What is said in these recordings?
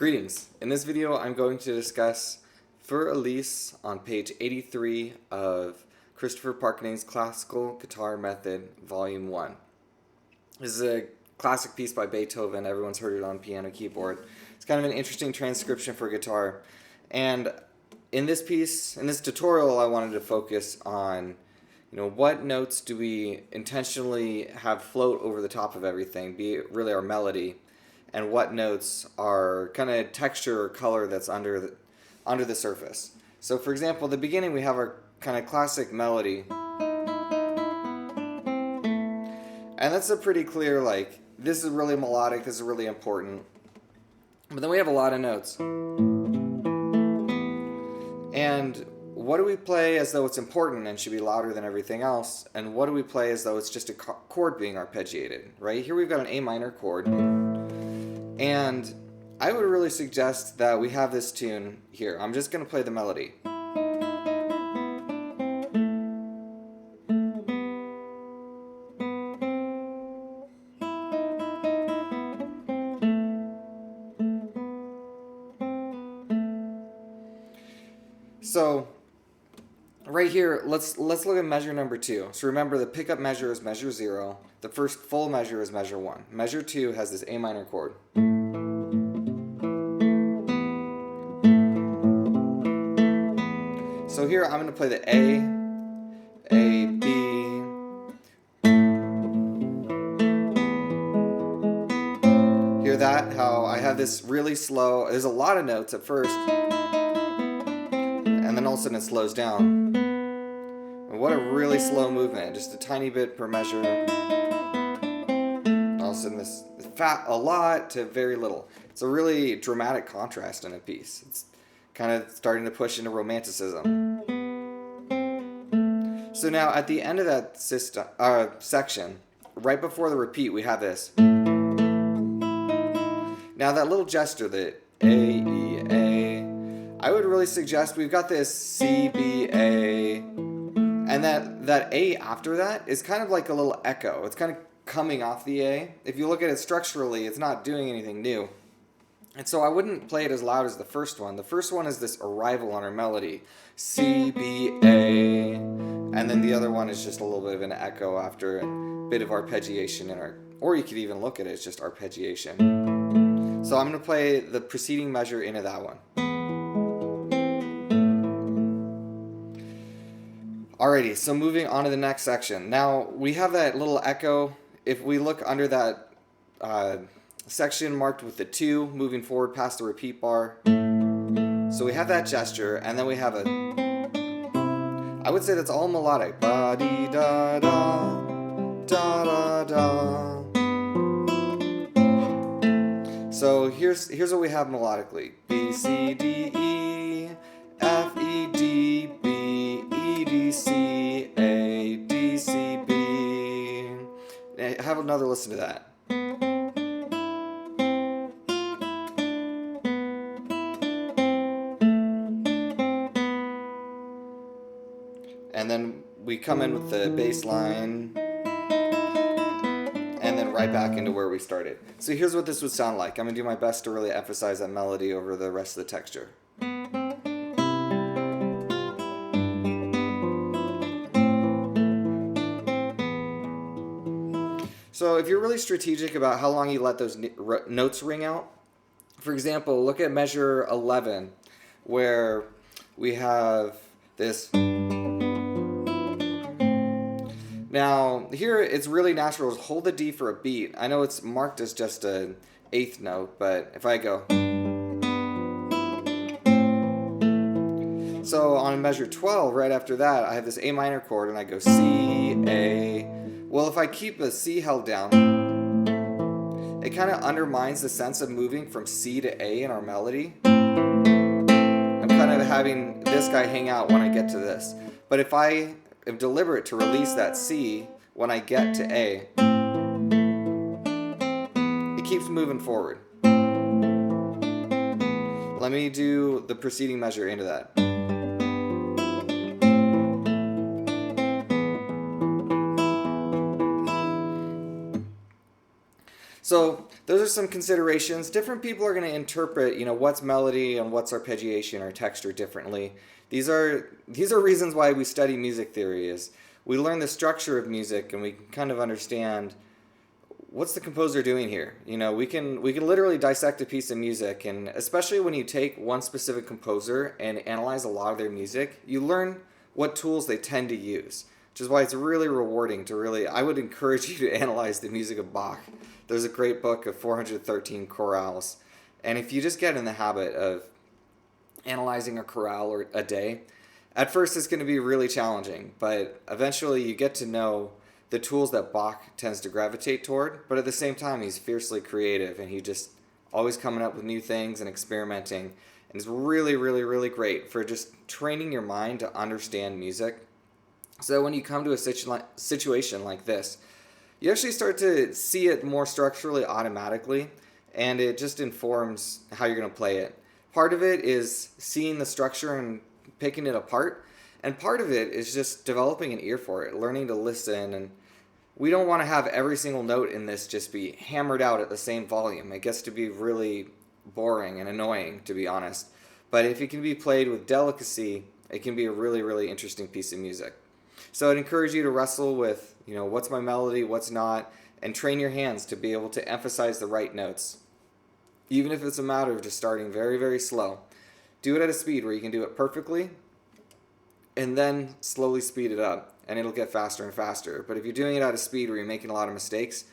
Greetings. In this video I'm going to discuss For Elise on page 83 of Christopher Parkening's Classical Guitar Method Volume 1. This is a classic piece by Beethoven. Everyone's heard it on piano keyboard. It's kind of an interesting transcription for guitar. And in this piece, in this tutorial, I wanted to focus on what notes do we intentionally have float over the top of everything, be it really our melody, and what notes are kind of texture or color that's under the surface. So for example, at the beginning we have our kind of classic melody, and that's a pretty clear, like, this is really melodic, this is really important. But then we have a lot of notes. And what do we play as though it's important and should be louder than everything else? And what do we play as though it's just a chord being arpeggiated, right? Here we've got an A minor chord. And I would really suggest that we have this tune here. I'm just going to play the melody. So right here, let's look at measure number 2. So remember, the pickup measure is measure 0. The first full measure is measure 1. Measure 2 has this A minor chord. So here I'm going to play the A, B. Hear that? How I have this really slow, there's a lot of notes at first, and then all of a sudden it slows down. And what a really slow movement, just a tiny bit per measure. All of a sudden this fat a lot to very little. It's a really dramatic contrast in a piece. It's kind of starting to push into romanticism. So now at the end of that section, right before the repeat, we have this. Now that little gesture, the A, E, A, I would really suggest we've got this C, B, A, and that A after that is kind of like a little echo. It's kind of coming off the A. If you look at it structurally, it's not doing anything new. And so I wouldn't play it as loud as the first one. The first one is this arrival on our melody. C, B, A. And then the other one is just a little bit of an echo after a bit of arpeggiation in our, or you could even look at it as just arpeggiation. So I'm going to play the preceding measure into that one. Alrighty, so moving on to the next section. Now we have that little echo. If we look under that section marked with the 2 moving forward past the repeat bar. So we have that gesture, and then we have a, I would say that's all melodic. Ba dee da da da da da. So here's what we have melodically. B C D E F E D B E D C A D C B. Have another listen to that. And then we come in with the bass line, and then right back into where we started. So here's what this would sound like. I'm going to do my best to really emphasize that melody over the rest of the texture. So if you're really strategic about how long you let those notes ring out, for example, look at measure 11, where we have this. Now, here it's really natural to hold the D for a beat. I know it's marked as just an 8th note, but if I go. So on measure 12, right after that, I have this A minor chord, and I go C, A. Well, if I keep the C held down, it kind of undermines the sense of moving from C to A in our melody. I'm kind of having this guy hang out when I get to this. But if I am deliberate to release that C when I get to A, it keeps moving forward. Let me do the preceding measure into that. So those are some considerations. Different people are going to interpret, what's melody and what's arpeggiation or texture differently. These are reasons why we study music theory. Is we learn the structure of music and we can kind of understand what's the composer doing here. We can literally dissect a piece of music, and especially when you take one specific composer and analyze a lot of their music, you learn what tools they tend to use, which is why it's really rewarding to I would encourage you to analyze the music of Bach. There's a great book of 413 chorales, and if you just get in the habit of analyzing a chorale or a day, at first it's going to be really challenging, but eventually you get to know the tools that Bach tends to gravitate toward, but at the same time he's fiercely creative and he just always coming up with new things and experimenting, and it's really, really, really great for just training your mind to understand music. So when you come to a situation like this, you actually start to see it more structurally automatically, and it just informs how you're going to play it. Part of it is seeing the structure and picking it apart, and part of it is just developing an ear for it, learning to listen. And we don't want to have every single note in this just be hammered out at the same volume. It gets to be really boring and annoying, to be honest. But if it can be played with delicacy, it can be a really, really interesting piece of music. So I'd encourage you to wrestle with, what's my melody, what's not, and train your hands to be able to emphasize the right notes. Even if it's a matter of just starting very, very slow. Do it at a speed where you can do it perfectly, and then slowly speed it up, and it'll get faster and faster. But if you're doing it at a speed where you're making a lot of mistakes,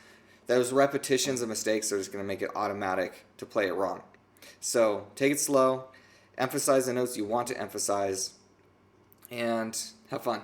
those repetitions of mistakes are just going to make it automatic to play it wrong. So take it slow, emphasize the notes you want to emphasize, and have fun.